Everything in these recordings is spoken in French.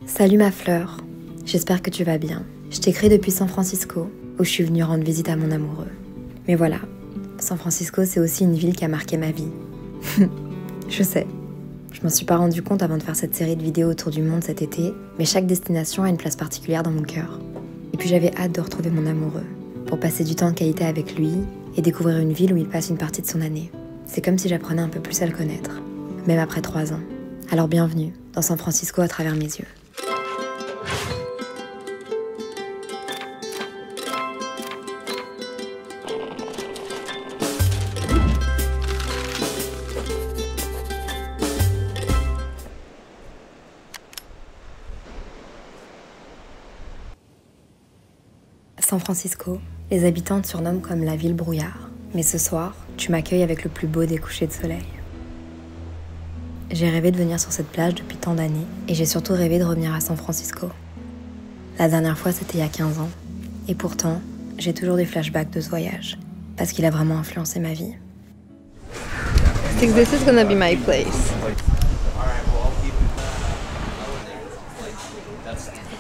Salut ma fleur, j'espère que tu vas bien. Je t'écris depuis San Francisco, où je suis venue rendre visite à mon amoureux. Mais voilà, San Francisco c'est aussi une ville qui a marqué ma vie. Je sais, je m'en suis pas rendu compte avant de faire cette série de vidéos autour du monde cet été, mais chaque destination a une place particulière dans mon cœur. Et puis j'avais hâte de retrouver mon amoureux, pour passer du temps de qualité avec lui et découvrir une ville où il passe une partie de son année. C'est comme si j'apprenais un peu plus à le connaître, même après 3 ans. Alors bienvenue dans San Francisco à travers mes yeux. San Francisco, les habitants te surnomment comme la ville brouillard. Mais ce soir, tu m'accueilles avec le plus beau des couchers de soleil. J'ai rêvé de venir sur cette plage depuis tant d'années, et j'ai surtout rêvé de revenir à San Francisco. La dernière fois, c'était il y a 15 ans. Et pourtant, j'ai toujours des flashbacks de ce voyage, parce qu'il a vraiment influencé ma vie. I think this is gonna be my place.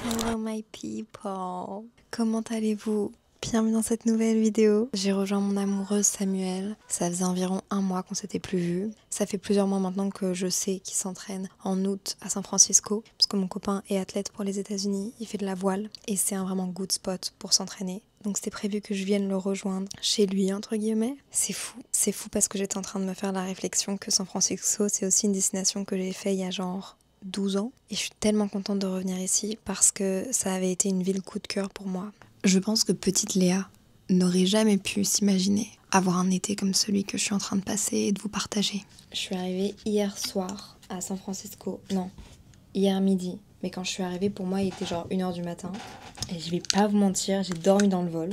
Hello my people. Comment allez-vous? Bienvenue dans cette nouvelle vidéo. J'ai rejoint mon amoureux Samuel. Ça faisait environ 1 mois qu'on s'était plus vus. Ça fait plusieurs mois maintenant que je sais qu'il s'entraîne en août à San Francisco, parce que mon copain est athlète pour les États-Unis. Il fait de la voile et c'est un vraiment good spot pour s'entraîner. Donc c'était prévu que je vienne le rejoindre chez lui, entre guillemets. C'est fou parce que j'étais en train de me faire la réflexion que San Francisco, c'est aussi une destination que j'ai fait il y a genre 12 ans. Et je suis tellement contente de revenir ici parce que ça avait été une ville coup de cœur pour moi. Je pense que petite Léa n'aurait jamais pu s'imaginer avoir un été comme celui que je suis en train de passer et de vous partager. Je suis arrivée hier soir à San Francisco. Non, hier midi. Mais quand je suis arrivée, pour moi, il était genre 1h du matin. Et je vais pas vous mentir, j'ai dormi dans le vol.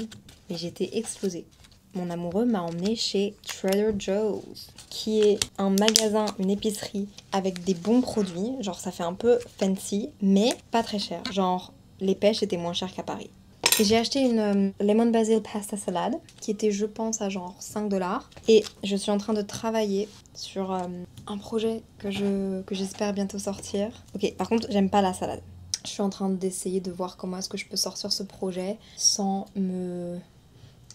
Mais j'étais explosée. Mon amoureux m'a emmenée chez Trader Joe's, qui est un magasin, une épicerie avec des bons produits. Genre ça fait un peu fancy, mais pas très cher. Genre les pêches étaient moins chères qu'à Paris. Et j'ai acheté une lemon basil pasta salade qui était, je pense, à genre 5$. Et je suis en train de travailler sur un projet que j'espère bientôt sortir. Ok, par contre, j'aime pas la salade. Je suis en train d'essayer de voir comment est-ce que je peux sortir ce projet sans me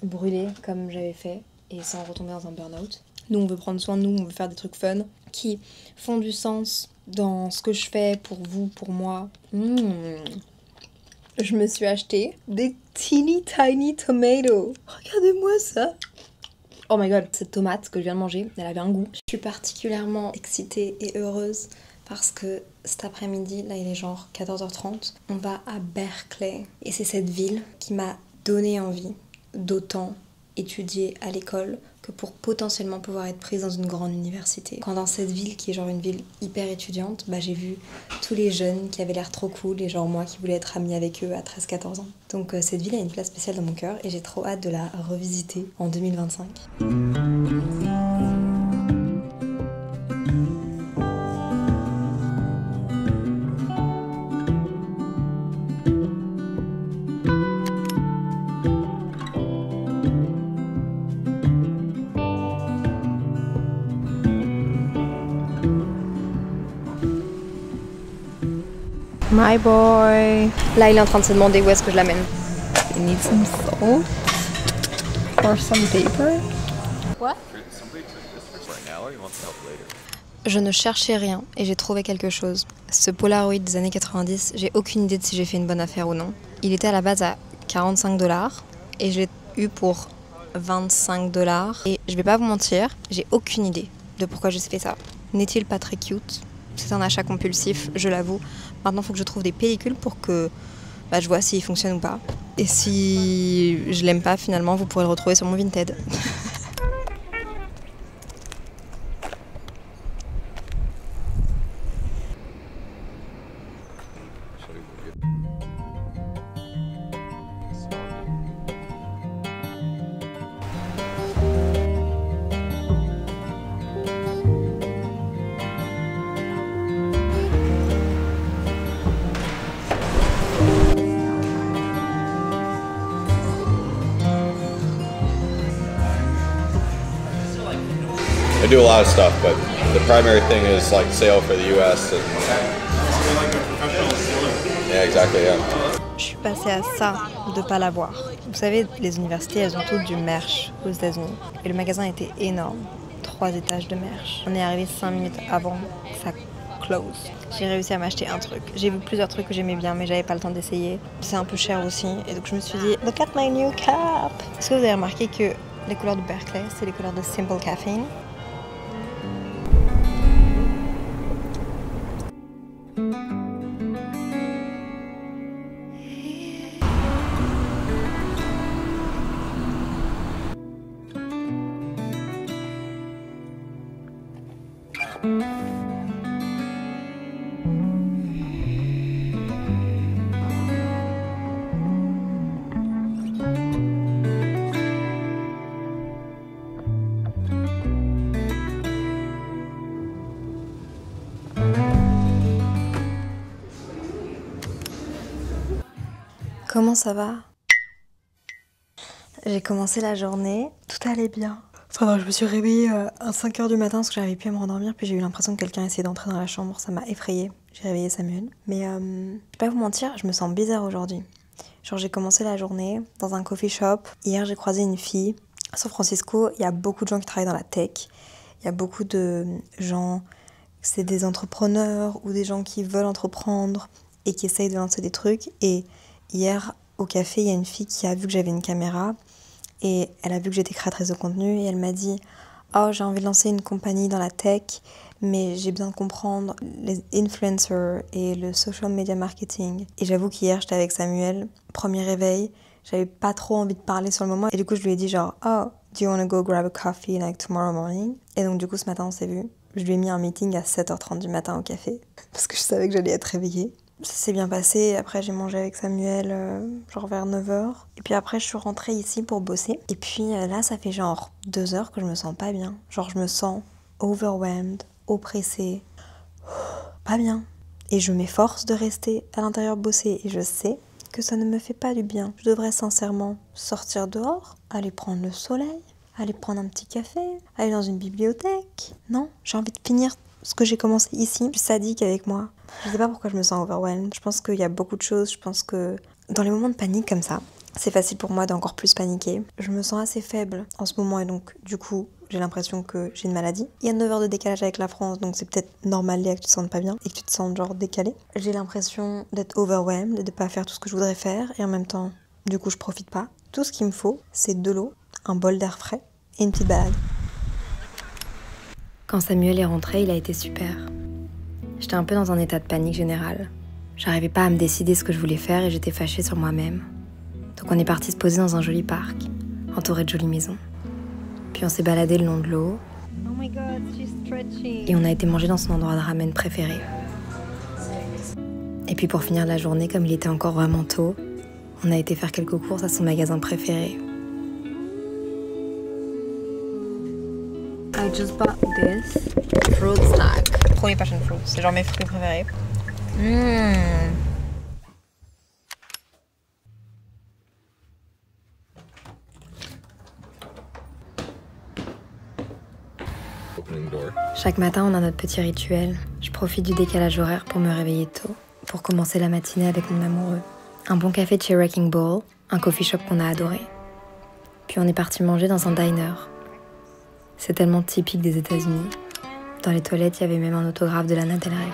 brûler comme j'avais fait et sans retomber dans un burn-out. Nous, on veut prendre soin de nous, on veut faire des trucs fun qui font du sens dans ce que je fais pour vous, pour moi. Je me suis acheté des teeny tiny tomatoes. Regardez-moi ça. Oh my god, cette tomate que je viens de manger, elle avait un goût. Je suis particulièrement excitée et heureuse parce que cet après-midi, là il est genre 14h30, on va à Berkeley. Et c'est cette ville qui m'a donné envie d'autant étudier à l'école que pour potentiellement pouvoir être prise dans une grande université. Quand dans cette ville qui est genre une ville hyper étudiante, j'ai vu tous les jeunes qui avaient l'air trop cool et genre moi qui voulais être amie avec eux à 13-14 ans. Donc cette ville a une place spéciale dans mon cœur et j'ai trop hâte de la revisiter en 2025. My boy. Là, il est en train de se demander où est-ce que je l'amène. You need some salt or some paper? What? Je ne cherchais rien et j'ai trouvé quelque chose. Ce Polaroid des années 90, j'ai aucune idée de si j'ai fait une bonne affaire ou non. Il était à la base à 45$ et je l'ai eu pour 25$. Et je vais pas vous mentir, j'ai aucune idée de pourquoi j'ai fait ça. N'est-il pas très cute? C'est un achat compulsif, je l'avoue. Maintenant, il faut que je trouve des pellicules pour que je vois s'il fonctionne ou pas. Et si je l'aime pas, finalement, vous pourrez le retrouver sur mon Vinted. I do a lot of stuff, but the primary thing is like sail for the U.S. and Yeah, exactly, yeah. Je suis passée à ça de pas l'avoir. Vous savez, les universités, elles ont toutes du merch aux États-Unis. Et le magasin était énorme. 3 étages de merch. On est arrivé 5 minutes avant que ça close. J'ai réussi à m'acheter un truc. J'ai vu plusieurs trucs que j'aimais bien, mais j'avais pas le temps d'essayer. C'est un peu cher aussi. Et donc je me suis dit, look at my new cap. Est-ce que vous avez remarqué que les couleurs de Berkeley, c'est les couleurs de Simple Caffeine? Comment ça va? J'ai commencé la journée, tout allait bien. Enfin, je me suis réveillée à 5h du matin parce que j'arrivais plus à me rendormir, puis j'ai eu l'impression que quelqu'un essayait d'entrer dans la chambre, ça m'a effrayée. J'ai réveillé Samuel. Mais je vais pas vous mentir, je me sens bizarre aujourd'hui. Genre j'ai commencé la journée dans un coffee shop. Hier j'ai croisé une fille. À San Francisco, il y a beaucoup de gens qui travaillent dans la tech. Il y a beaucoup de gens, c'est des entrepreneurs ou des gens qui veulent entreprendre et qui essayent de lancer des trucs. Et hier, au café, il y a une fille qui a vu que j'avais une caméra et elle a vu que j'étais créatrice de contenu et elle m'a dit « Oh, j'ai envie de lancer une compagnie dans la tech, mais j'ai besoin de comprendre les influencers et le social media marketing. » Et j'avoue qu'hier, j'étais avec Samuel, premier réveil, j'avais pas trop envie de parler sur le moment et du coup, je lui ai dit genre « Oh, do you want to go grab a coffee like tomorrow morning ?» Et donc du coup, ce matin, on s'est vu. Je lui ai mis un meeting à 7h30 du matin au café parce que je savais que j'allais être réveillée. Ça s'est bien passé, après j'ai mangé avec Samuel genre vers 9h. Et puis après je suis rentrée ici pour bosser. Et puis là ça fait genre 2 heures que je me sens pas bien. Genre je me sens overwhelmed, oppressée, pas bien. Et je m'efforce de rester à l'intérieur bosser et je sais que ça ne me fait pas du bien. Je devrais sincèrement sortir dehors, aller prendre le soleil, aller prendre un petit café, aller dans une bibliothèque. Non, j'ai envie de finir ce que j'ai commencé ici. Je suis sadique avec moi. Je sais pas pourquoi je me sens overwhelmed. Je pense qu'il y a beaucoup de choses. Je pense que dans les moments de panique comme ça, c'est facile pour moi d'encore plus paniquer. Je me sens assez faible en ce moment et donc du coup, j'ai l'impression que j'ai une maladie. Il y a 9 heures de décalage avec la France, donc c'est peut-être normal Léa que tu te sentes pas bien et que tu te sens genre décalé. J'ai l'impression d'être overwhelmed, de pas faire tout ce que je voudrais faire et en même temps, du coup, je profite pas. Tout ce qu'il me faut, c'est de l'eau, un bol d'air frais et une petite balade. Quand Samuel est rentré, il a été super. J'étais un peu dans un état de panique générale. J'arrivais pas à me décider ce que je voulais faire et j'étais fâchée sur moi-même. Donc on est parti se poser dans un joli parc, entouré de jolies maisons. Puis on s'est baladé le long de l'eau. Oh my God, she's stretching. Et on a été manger dans son endroit de ramen préféré. Et puis pour finir la journée, comme il était encore vraiment tôt, on a été faire quelques courses à son magasin préféré. I just bought this fruit snack. Premier passion fruit, c'est genre mes fruits préférés. Opening door. Chaque matin, on a notre petit rituel. Je profite du décalage horaire pour me réveiller tôt, pour commencer la matinée avec mon amoureux. Un bon café de chez Wrecking Ball, un coffee shop qu'on a adoré. Puis on est parti manger dans un diner. C'est tellement typique des États-Unis. Dans les toilettes, il y avait même un autographe de Lana Del Rey.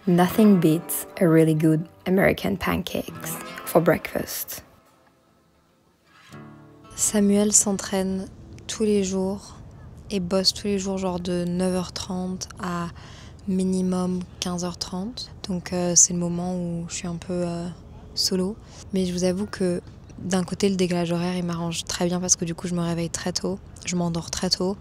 Nothing beats a really good American pancakes for breakfast. Samuel s'entraîne tous les jours et bosse tous les jours genre de 9h30 à minimum 15h30. Donc c'est le moment où je suis un peu solo. Mais je vous avoue que d'un côté, le décalage horaire, il m'arrange très bien parce que du coup, je me réveille très tôt, je m'endors très tôt.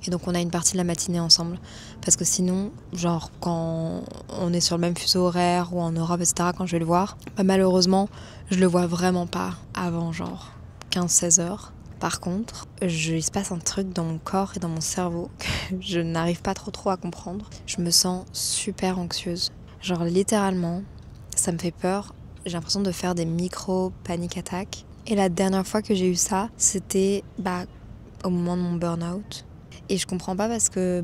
Et donc, on a une partie de la matinée ensemble. Parce que sinon, genre, quand on est sur le même fuseau horaire ou en Europe, etc., quand je vais le voir, bah, malheureusement, je le vois vraiment pas avant genre 15-16 heures. Par contre, il se passe un truc dans mon corps et dans mon cerveau que je n'arrive pas trop à comprendre. Je me sens super anxieuse. Genre, littéralement, ça me fait peur. J'ai l'impression de faire des micro-panic attacks. Et la dernière fois que j'ai eu ça, c'était au moment de mon burn-out. Et je comprends pas parce que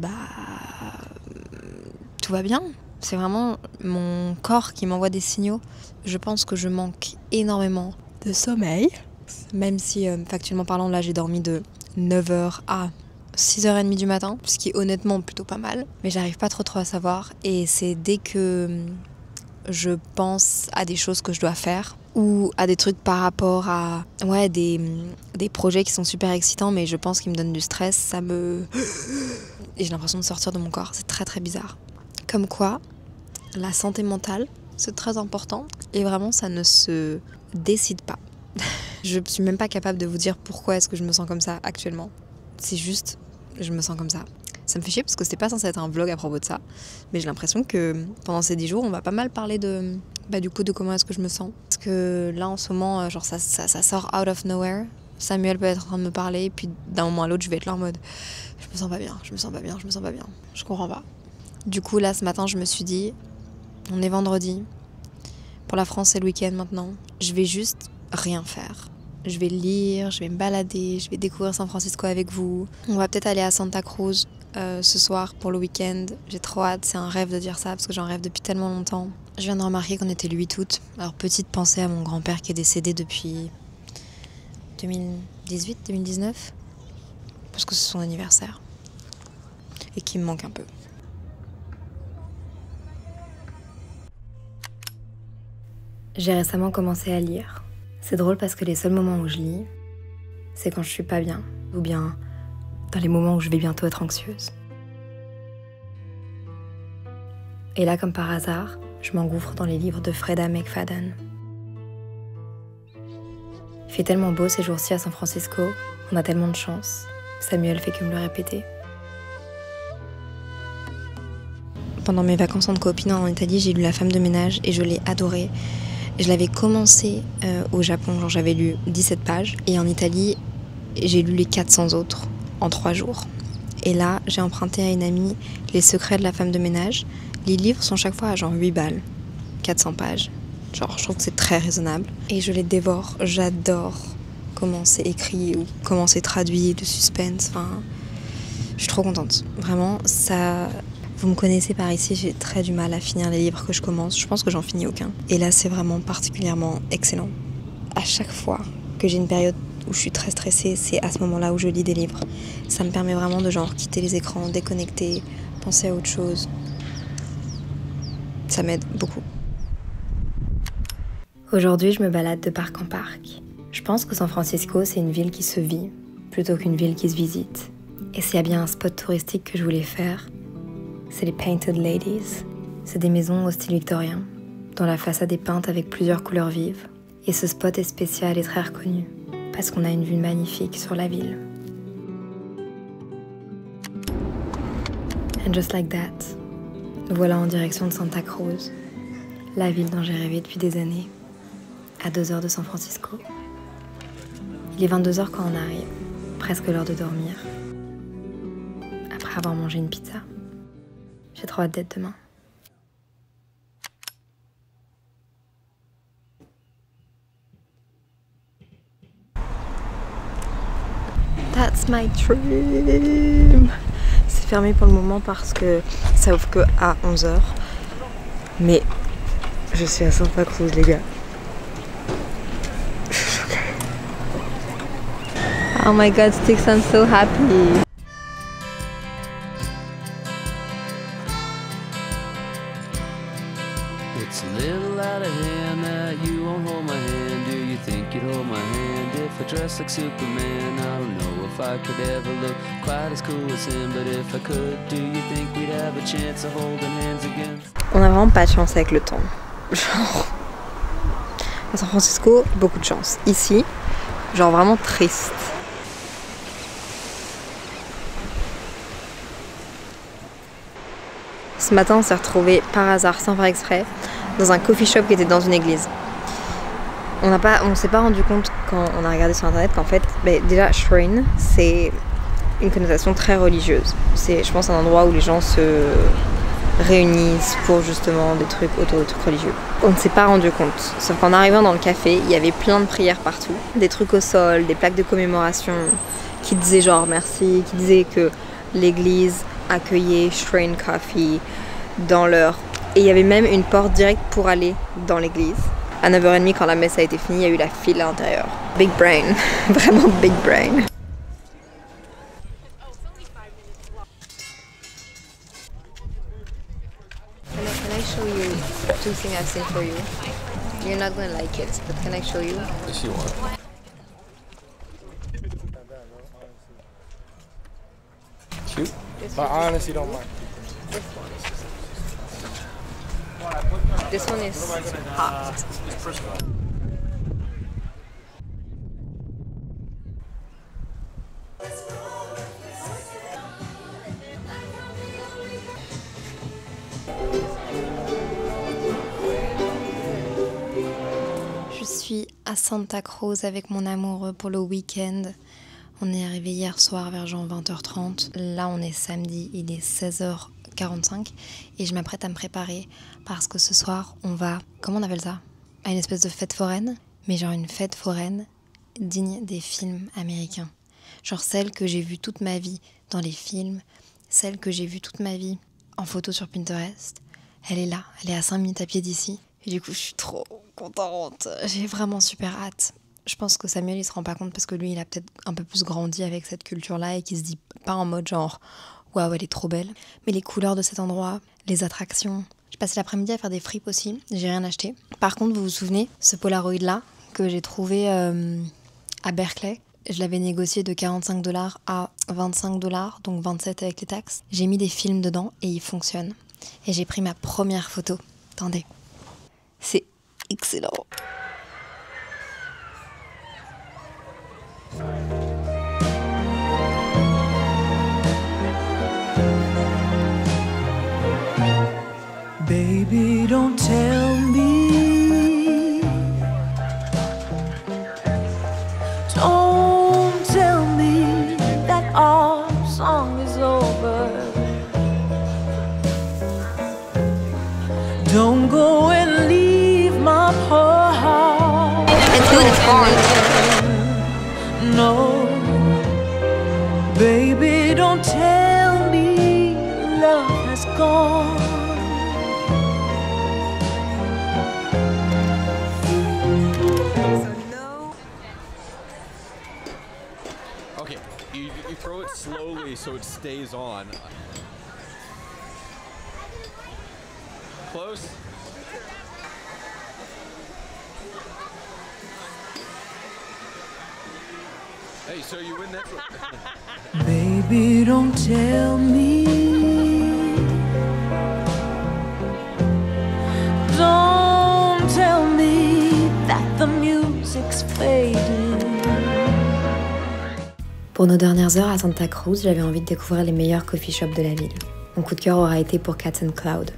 tout va bien. C'est vraiment mon corps qui m'envoie des signaux. Je pense que je manque énormément de sommeil. Même si, factuellement parlant, là, j'ai dormi de 9h à 6h30 du matin, ce qui est honnêtement plutôt pas mal. Mais j'arrive pas trop à savoir. Et c'est dès que je pense à des choses que je dois faire ou à des trucs par rapport à des projets qui sont super excitants, mais je pense qu'ils me donnent du stress, et j'ai l'impression de sortir de mon corps. C'est très bizarre. Comme quoi, la santé mentale, c'est très important et vraiment, ça ne se décide pas. Je suis même pas capable de vous dire pourquoi est-ce que je me sens comme ça actuellement. C'est juste, je me sens comme ça. Ça me fait chier parce que c'était pas censé être un vlog à propos de ça. Mais j'ai l'impression que pendant ces 10 jours, on va pas mal parler de comment est-ce que je me sens. Parce que là, en ce moment, genre ça sort out of nowhere. Samuel peut être en train de me parler, et puis d'un moment à l'autre, je vais être là en mode je me sens pas bien. Je comprends pas. Du coup, là, ce matin, je me suis dit, on est vendredi. Pour la France, c'est le week-end maintenant. Je vais juste rien faire. Je vais lire, je vais me balader, je vais découvrir San Francisco avec vous. On va peut-être aller à Santa Cruz ce soir pour le week-end. J'ai trop hâte, c'est un rêve de dire ça parce que j'en rêve depuis tellement longtemps. Je viens de remarquer qu'on était le 8 août. Alors, petite pensée à mon grand-père qui est décédé depuis 2018, 2019. Parce que c'est son anniversaire. Et qui me manque un peu. J'ai récemment commencé à lire. C'est drôle parce que les seuls moments où je lis, c'est quand je suis pas bien, ou bien dans les moments où je vais bientôt être anxieuse. Et là, comme par hasard, je m'engouffre dans les livres de Freida McFadden. Il fait tellement beau ces jours-ci à San Francisco, on a tellement de chance. Samuel fait que me le répéter. Pendant mes vacances en copine en Italie, j'ai lu La femme de ménage et je l'ai adorée. Je l'avais commencé au Japon, genre j'avais lu 17 pages. Et en Italie, j'ai lu les 400 autres en 3 jours. Et là, j'ai emprunté à une amie Les secrets de la femme de ménage. Les livres sont chaque fois à genre 8 balles, 400 pages. Genre, je trouve que c'est très raisonnable. Et je les dévore, j'adore comment c'est écrit ou comment c'est traduit, le suspense. Enfin, je suis trop contente. Vraiment, ça... Vous me connaissez par ici, j'ai très du mal à finir les livres que je commence. Je pense que j'en finis aucun. Et là, c'est vraiment particulièrement excellent. À chaque fois que j'ai une période où je suis très stressée, c'est à ce moment-là où je lis des livres. Ça me permet vraiment de genre quitter les écrans, déconnecter, penser à autre chose. Ça m'aide beaucoup. Aujourd'hui, je me balade de parc en parc. Je pense que San Francisco, c'est une ville qui se vit, plutôt qu'une ville qui se visite. Et s'il y a bien un spot touristique que je voulais faire, c'est les Painted Ladies. C'est des maisons au style victorien, dont la façade est peinte avec plusieurs couleurs vives. Et ce spot est spécial et très reconnu, parce qu'on a une vue magnifique sur la ville. And just like that, nous voilà en direction de Santa Cruz, la ville dont j'ai rêvé depuis des années, à 2 heures de San Francisco. Il est 22h quand on arrive, presque l'heure de dormir, après avoir mangé une pizza. J'ai trop hâte d'être demain. That's my dream. C'est fermé pour le moment parce que ça ouvre que à 11h. Mais je suis à Santa Cruz, les gars. Oh my god, Sticks, I'm so happy. It's a little out of hand that you won't hold my hand. Do you think you'd hold my hand if I dressed like Superman? I don't know if I could ever look quite as cool as him, but if I could, do you think we'd have a chance of holding hands again? On a vraiment pas de chance avec le temps. Genre, à San Francisco, beaucoup de chance. Ici, genre vraiment triste. Ce matin, on s'est retrouvés par hasard, sans faire exprès, dans un coffee shop qui était dans une église. On s'est pas rendu compte quand on a regardé sur internet qu'en fait, déjà shrine, c'est une connotation très religieuse. C'est, je pense, un endroit où les gens se réunissent pour justement des trucs autour de trucs religieux. On ne s'est pas rendu compte. Sauf qu'en arrivant dans le café, il y avait plein de prières partout. Des trucs au sol, des plaques de commémoration qui disaient genre merci, qui disaient que l'église accueillait Shrine Coffee dans l'heure. Et il y avait même une porte directe pour aller dans l'église. À 9h30, quand la messe a été finie, il y a eu la file à l'intérieur. Big brain, vraiment big brain. Can I show you two things I've seen for you? You're not gonna like it, but can I show you? Yes, you want. Cute. But I honestly don't mind. This one is hot. Je suis à Santa Cruz avec mon amoureux pour le week-end. On est arrivé hier soir vers genre 20h30. Là, on est samedi, il est 16h45 et je m'apprête à me préparer parce que ce soir, on va, comment on appelle ça? À une espèce de fête foraine, mais genre une fête foraine digne des films américains. Genre celle que j'ai vue toute ma vie dans les films, celle que j'ai vue toute ma vie en photo sur Pinterest. Elle est là, elle est à 5 minutes à pied d'ici. Et du coup, je suis trop contente. J'ai vraiment super hâte. Je pense que Samuel, il se rend pas compte parce que lui, il a peut-être un peu plus grandi avec cette culture-là et qu'il se dit pas en mode genre « Waouh, elle est trop belle ». Mais les couleurs de cet endroit, les attractions. J'ai passé l'après-midi à faire des fripes aussi. J'ai rien acheté. Par contre, vous vous souvenez, ce Polaroid-là que j'ai trouvé à Berkeley, je l'avais négocié de 45$ à 25$, donc 27 avec les taxes. J'ai mis des films dedans et il fonctionne. Et j'ai pris ma première photo. Attendez. C'est excellent. Baby, don't tell me. Don't tell me that our song is over. Don't go and leave my poor heart. No, baby, don't tell me love has gone. Okay, you throw it slowly so it stays on. Close. Hey, so you win that one. Baby, don't tell me. Don't tell me that the music's fading. Pour nos dernières heures à Santa Cruz, j'avais envie de découvrir les meilleurs coffee shops de la ville. Mon coup de cœur aura été pour Cats and Cloud.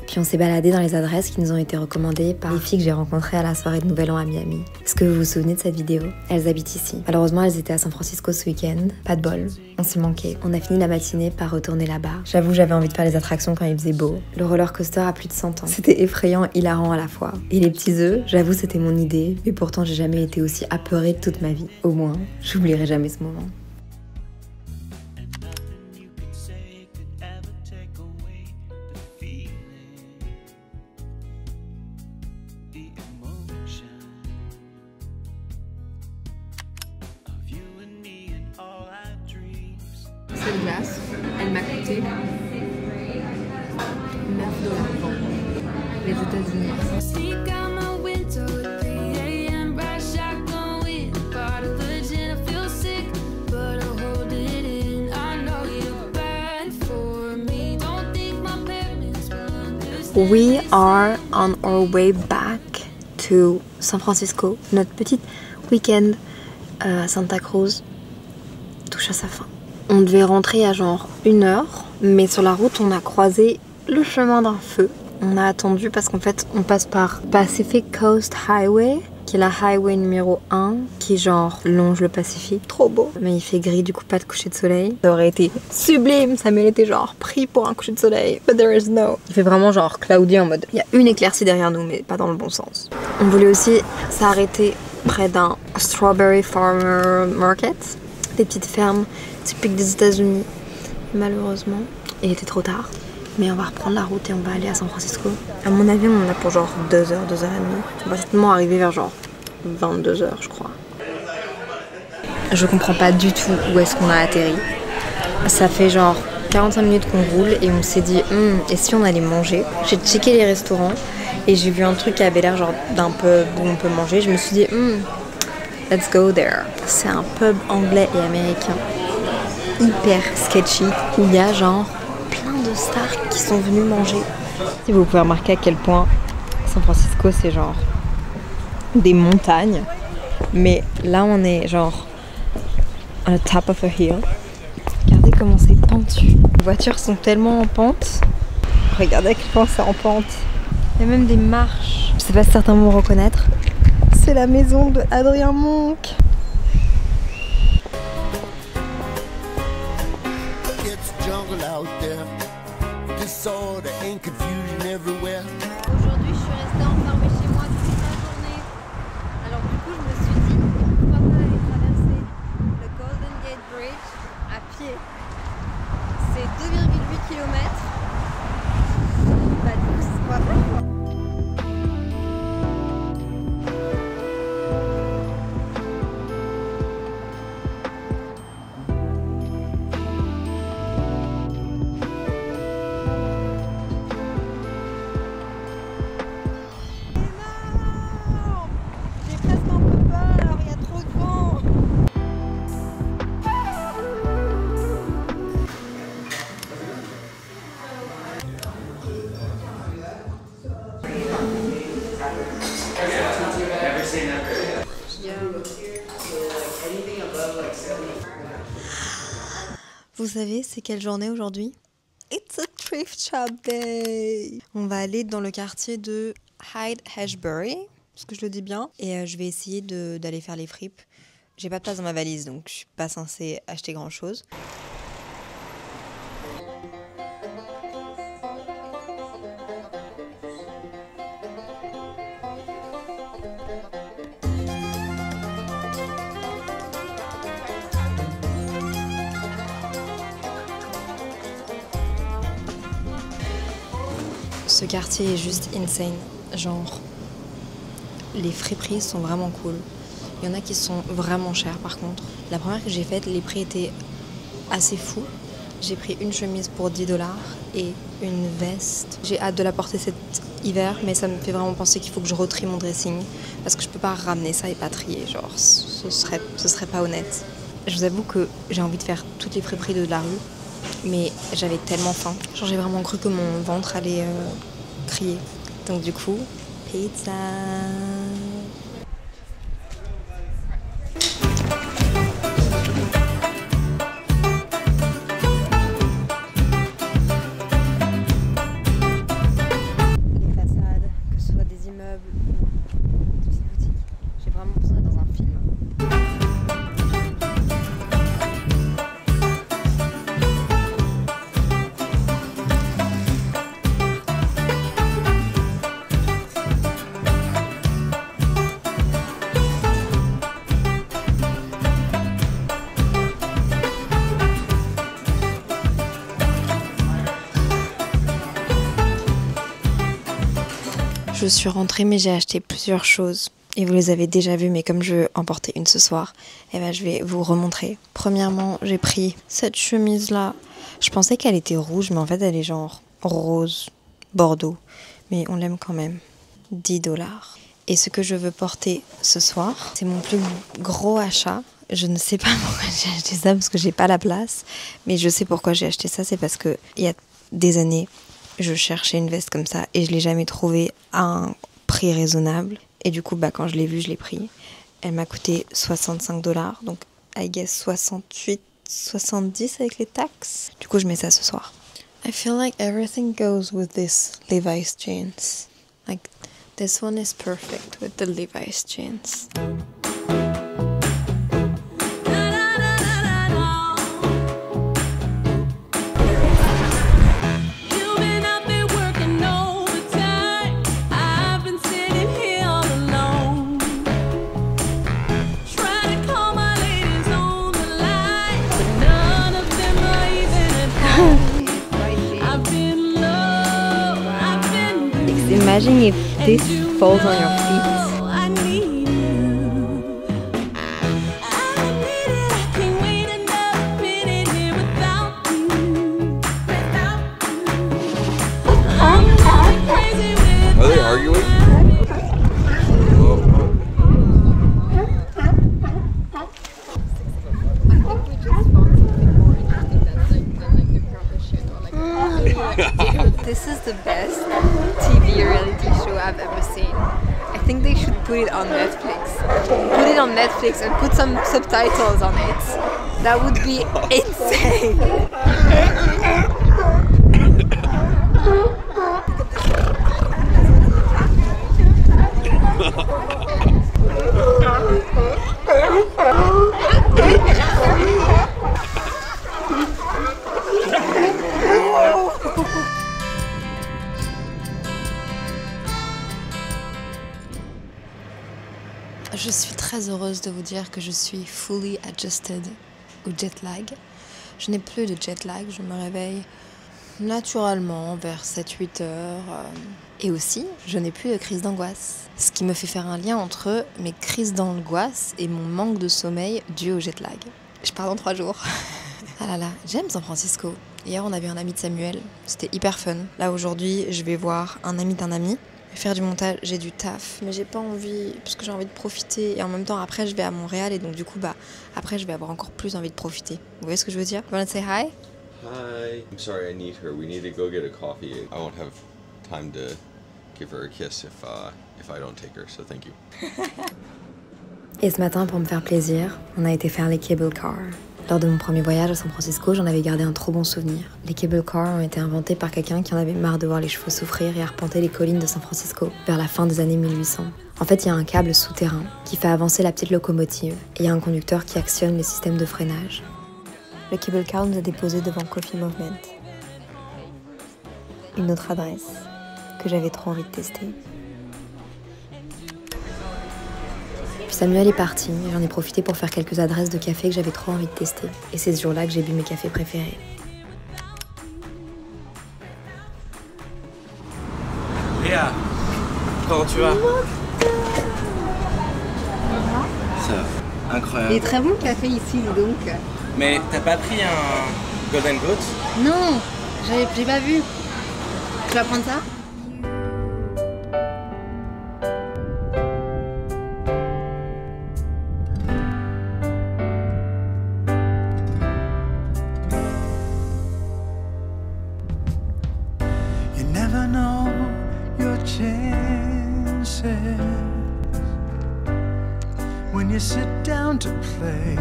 Puis on s'est baladé dans les adresses qui nous ont été recommandées par les filles que j'ai rencontrées à la soirée de Nouvel An à Miami. Est-ce que vous vous souvenez de cette vidéo? Elles habitent ici. Malheureusement, elles étaient à San Francisco ce week-end. Pas de bol. On s'y manquait. On a fini la matinée par retourner là-bas. J'avoue, j'avais envie de faire les attractions quand il faisait beau. Le roller coaster a plus de 100 ans. C'était effrayant, hilarant à la fois. Et les petits œufs, j'avoue, c'était mon idée. Mais pourtant, j'ai jamais été aussi apeurée de toute ma vie. Au moins, j'oublierai jamais ce moment. Cette glace, elle m'a coûté $9 les États-Unis. We are on our way back to San Francisco. Notre petite week-end à Santa Cruz touche à sa fin. On devait rentrer à genre 1h, mais sur la route on a croisé le chemin d'un feu. On a attendu parce qu'en fait on passe par Pacific Coast Highway, qui est la highway numéro 1, qui genre longe le Pacifique. Trop beau. Mais il fait gris, du coup pas de coucher de soleil. Ça aurait été sublime, Samuel était genre pris pour un coucher de soleil. But there is no. Il fait vraiment genre cloudy en mode. Il y a une éclaircie derrière nous, mais pas dans le bon sens. On voulait aussi s'arrêter près d'un Strawberry Farmer Market, des petites fermes typiques des États-Unis. Malheureusement, il était trop tard. Mais on va reprendre la route et on va aller à San Francisco. À mon avis, on en a pour genre 2 heures, 2 heures et demie. On va certainement arriver vers genre 22 heures, je crois. Je comprends pas du tout où est-ce qu'on a atterri. Ça fait genre 45 minutes qu'on roule et on s'est dit et si on allait manger? J'ai checké les restaurants et j'ai vu un truc qui avait l'air genre d'un pub où on peut manger. Je me suis dit let's go there. C'est un pub anglais et américain hyper sketchy où il y a genre plein de stars qui sont venues manger. Si vous pouvez remarquer à quel point San Francisco c'est genre des montagnes, mais là on est genre on the top of a hill. Regardez comment c'est pentu. Les voitures sont tellement en pente. Regardez à quel point c'est en pente. Il y a même des marches. Je sais pas si certains vont reconnaître. C'est la maison de Adrien Monk. Aujourd'hui, je suis restée enfermée chez moi toute la journée. Alors du coup, je me suis dit, pourquoi pas aller traverser le Golden Gate Bridge à pied. C'est 2,8 km. Bah du coup, c'est quoi faire quoi. Vous savez, c'est quelle journée aujourd'hui? It's a thrift shop day. On va aller dans le quartier de Hyde-Hesbury, est-ce que je le dis bien? Et je vais essayer d'aller faire les fripes. J'ai pas de place dans ma valise, donc je suis pas censée acheter grand chose. Ce quartier est juste insane, genre les friperies sont vraiment cool. Il y en a qui sont vraiment chères par contre. La première que j'ai faite, les prix étaient assez fous. J'ai pris une chemise pour 10 $ et une veste. J'ai hâte de la porter cet hiver, mais ça me fait vraiment penser qu'il faut que je retrie mon dressing parce que je peux pas ramener ça et pas trier, genre ce serait pas honnête. Je vous avoue que j'ai envie de faire toutes les friperies de la rue. Mais j'avais tellement faim. Genre j'ai vraiment cru que mon ventre allait crier. Donc du coup, pizza. Les façades, que ce soit des immeubles ou toutes ces boutiques, j'ai vraiment besoin d'être dans un film. Je suis rentrée mais j'ai acheté plusieurs choses et vous les avez déjà vues mais comme je veux en porter une ce soir, eh ben, je vais vous remontrer. Premièrement, j'ai pris cette chemise là. Je pensais qu'elle était rouge mais en fait elle est genre rose, bordeaux. Mais on l'aime quand même. 10 $. Et ce que je veux porter ce soir, c'est mon plus gros achat. Je ne sais pas pourquoi j'ai acheté ça parce que j'ai pas la place. Mais je sais pourquoi j'ai acheté ça, c'est parce que il y a des années, je cherchais une veste comme ça et je l'ai jamais trouvée à un prix raisonnable. Et du coup, quand je l'ai vue, je l'ai pris. Elle m'a coûté 65 $, donc I guess 68, 70 avec les taxes. Du coup, je mets ça ce soir. I feel like everything goes with this Levi's jeans. Like, this one is perfect with the Levi's jeans. I've been imagine if this falls on your feet. I need you. I need it. I can't wait another minute here without you. I'm crazy with Are they arguing? This is the best TV reality show I've ever seen. I think they should put it on Netflix. Put it on Netflix and put some subtitles on it. That would be insane. Je suis très heureuse de vous dire que je suis fully adjusted au jet lag. Je n'ai plus de jet lag, je me réveille naturellement vers 7-8 heures. Et aussi, je n'ai plus de crise d'angoisse. Ce qui me fait faire un lien entre mes crises d'angoisse et mon manque de sommeil dû au jet lag. Je pars dans 3 jours. Ah là là, j'aime San Francisco. Hier, on a vu un ami de Samuel, c'était hyper fun. Là, aujourd'hui, je vais voir un ami d'un ami. Faire du montage, j'ai du taf, mais j'ai pas envie, parce que j'ai envie de profiter. Et en même temps, après, je vais à Montréal et donc du coup, après, je vais avoir encore plus envie de profiter. Vous voyez ce que je veux dire? You wanna say hi? Hi. I'm sorry, I need her. We need to go get a coffee. I won't have time to give her a kiss if I don't take her, so thank you. Et ce matin, pour me faire plaisir, on a été faire les cable cars. Lors de mon premier voyage à San Francisco, j'en avais gardé un trop bon souvenir. Les cable cars ont été inventés par quelqu'un qui en avait marre de voir les chevaux souffrir et arpenter les collines de San Francisco vers la fin des années 1800. En fait, il y a un câble souterrain qui fait avancer la petite locomotive et il y a un conducteur qui actionne les systèmes de freinage. Le cable car nous a déposés devant Coffee Movement. Une autre adresse que j'avais trop envie de tester. Puis Samuel est parti et j'en ai profité pour faire quelques adresses de café que j'avais trop envie de tester. Et c'est ce jour-là que j'ai bu mes cafés préférés. Léa, comment tu vas? Ça va, incroyable. Il est très bon le café ici, donc. Mais t'as pas pris un Golden Goat? Non, j'ai pas vu. Tu vas prendre ça? Never know your chances when you sit down to play.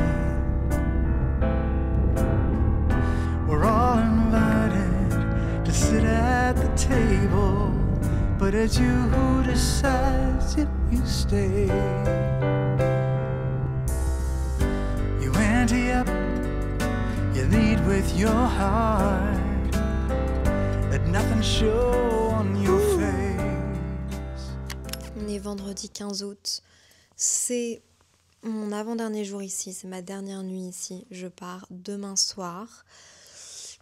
We're all invited to sit at the table, but it's you who decides if you stay. You ante up, you lead with your heart. Nothing show on your face. On est vendredi 15 août. C'est mon avant-dernier jour ici, c'est ma dernière nuit ici. Je pars demain soir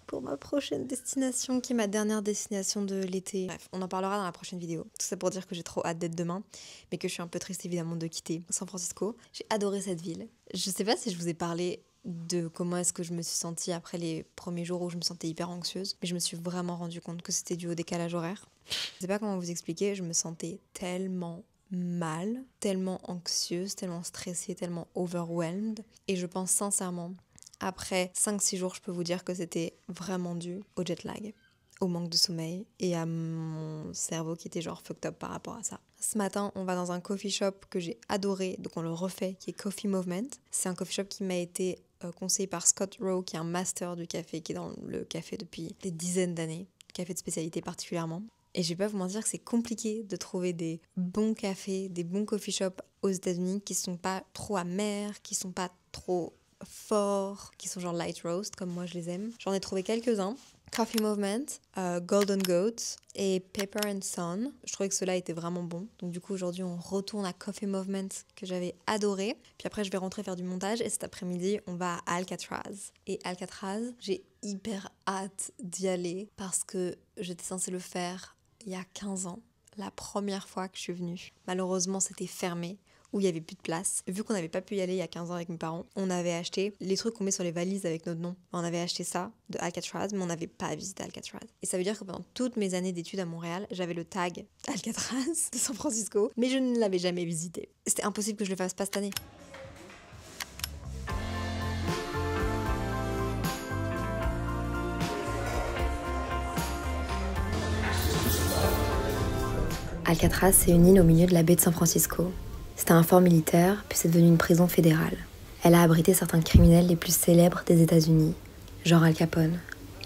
pour ma prochaine destination, qui est ma dernière destination de l'été. Bref, on en parlera dans la prochaine vidéo. Tout ça pour dire que j'ai trop hâte d'être demain, mais que je suis un peu triste évidemment de quitter San Francisco. J'ai adoré cette ville. Je sais pas si je vous ai parlé de comment est-ce que je me suis sentie après les premiers jours où je me sentais hyper anxieuse, mais je me suis vraiment rendu compte que c'était dû au décalage horaire. Je sais pas comment vous expliquer, je me sentais tellement mal, tellement anxieuse, tellement stressée, tellement overwhelmed, et je pense sincèrement, après 5-6 jours, je peux vous dire que c'était vraiment dû au jet lag, au manque de sommeil et à mon cerveau qui était genre fucked up par rapport à ça. Ce matin, on va dans un coffee shop que j'ai adoré, donc on le refait, qui est Coffee Movement. C'est un coffee shop qui m'a été conseillé par Scott Rowe, qui est un master du café, qui est dans le café depuis des dizaines d'années, café de spécialité particulièrement. Et je vais pas vous mentir que c'est compliqué de trouver des bons cafés, des bons coffee shops aux États-Unis qui sont pas trop amers, qui sont pas trop forts, qui sont genre light roast comme moi je les aime. J'en ai trouvé quelques-uns. Coffee Movement, Golden Goat et Pepper and Son. Je trouvais que ceux-là étaient vraiment bons. Donc du coup aujourd'hui on retourne à Coffee Movement que j'avais adoré. Puis après je vais rentrer faire du montage et cet après-midi on va à Alcatraz. Et Alcatraz, j'ai hyper hâte d'y aller parce que j'étais censée le faire il y a 15 ans. la première fois que je suis venue. Malheureusement, c'était fermé, où il n'y avait plus de place. Vu qu'on n'avait pas pu y aller il y a 15 ans avec mes parents, on avait acheté les trucs qu'on met sur les valises avec notre nom. On avait acheté ça de Alcatraz, mais on n'avait pas visité Alcatraz. Et ça veut dire que pendant toutes mes années d'études à Montréal, j'avais le tag Alcatraz de San Francisco, mais je ne l'avais jamais visité. C'était impossible que je le fasse pas cette année. Alcatraz, c'est une île au milieu de la baie de San Francisco. C'était un fort militaire, puis c'est devenu une prison fédérale. Elle a abrité certains criminels les plus célèbres des États-Unis, genre Al Capone.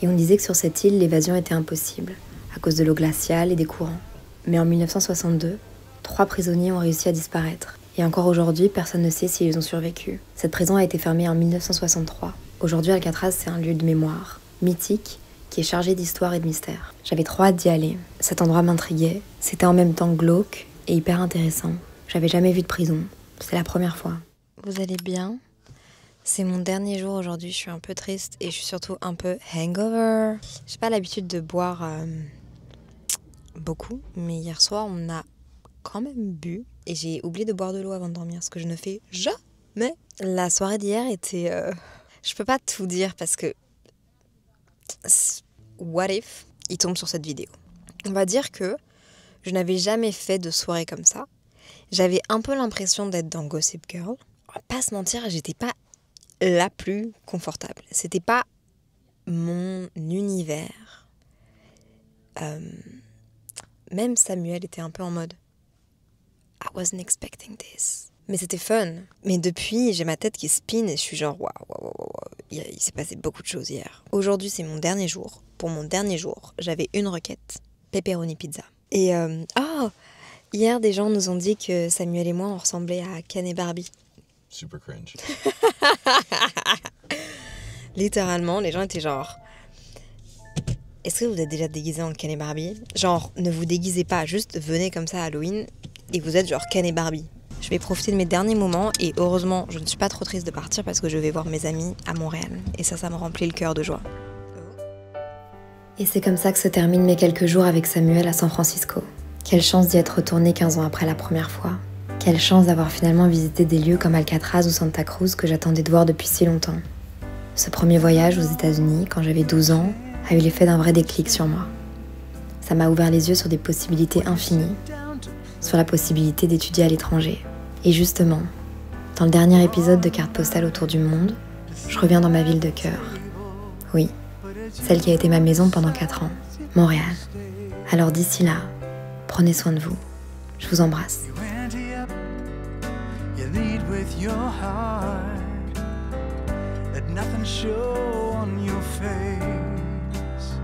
Et on disait que sur cette île, l'évasion était impossible, à cause de l'eau glaciale et des courants. Mais en 1962, 3 prisonniers ont réussi à disparaître. Et encore aujourd'hui, personne ne sait s'ils ont survécu. Cette prison a été fermée en 1963. Aujourd'hui, Alcatraz, c'est un lieu de mémoire, mythique, qui est chargé d'histoire et de mystère. J'avais trop hâte d'y aller. Cet endroit m'intriguait. C'était en même temps glauque et hyper intéressant. J'avais jamais vu de prison. C'était la première fois. Vous allez bien? C'est mon dernier jour aujourd'hui, je suis un peu triste et je suis surtout un peu hangover. J'ai pas l'habitude de boire beaucoup, mais hier soir on a quand même bu et j'ai oublié de boire de l'eau avant de dormir, ce que je ne fais jamais. La soirée d'hier était... Je peux pas tout dire parce que... What if il tombe sur cette vidéo? On va dire que je n'avais jamais fait de soirée comme ça. J'avais un peu l'impression d'être dans Gossip Girl. On va pas se mentir, j'étais pas la plus confortable. C'était pas mon univers. Même Samuel était un peu en mode I wasn't expecting this. Mais c'était fun. Mais depuis, j'ai ma tête qui spin et je suis genre waouh. Il s'est passé beaucoup de choses hier. Aujourd'hui, c'est mon dernier jour. Pour mon dernier jour, j'avais une requête, pepperoni pizza. Et hier, des gens nous ont dit que Samuel et moi, on ressemblait à Ken et Barbie. Super cringe. Littéralement, les gens étaient genre... Est-ce que vous êtes déjà déguisés en Ken et Barbie? Genre, ne vous déguisez pas, juste venez comme ça à Halloween et vous êtes genre Ken et Barbie. Je vais profiter de mes derniers moments et heureusement, je ne suis pas trop triste de partir parce que je vais voir mes amis à Montréal. Et ça me remplit le cœur de joie. Et c'est comme ça que se terminent mes quelques jours avec Samuel à San Francisco. Quelle chance d'y être retournée 15 ans après la première fois. Quelle chance d'avoir finalement visité des lieux comme Alcatraz ou Santa Cruz que j'attendais de voir depuis si longtemps. Ce premier voyage aux États-Unis, quand j'avais 12 ans, a eu l'effet d'un vrai déclic sur moi. Ça m'a ouvert les yeux sur des possibilités infinies, sur la possibilité d'étudier à l'étranger. Et justement, dans le dernier épisode de Carte postale autour du monde, je reviens dans ma ville de cœur. Oui, celle qui a été ma maison pendant 4 ans, Montréal. Alors d'ici là, prenez soin de vous. Je vous embrasse. You lead with your heart. Let nothing show on your face.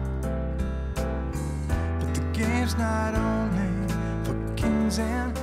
But the game's not only for kings and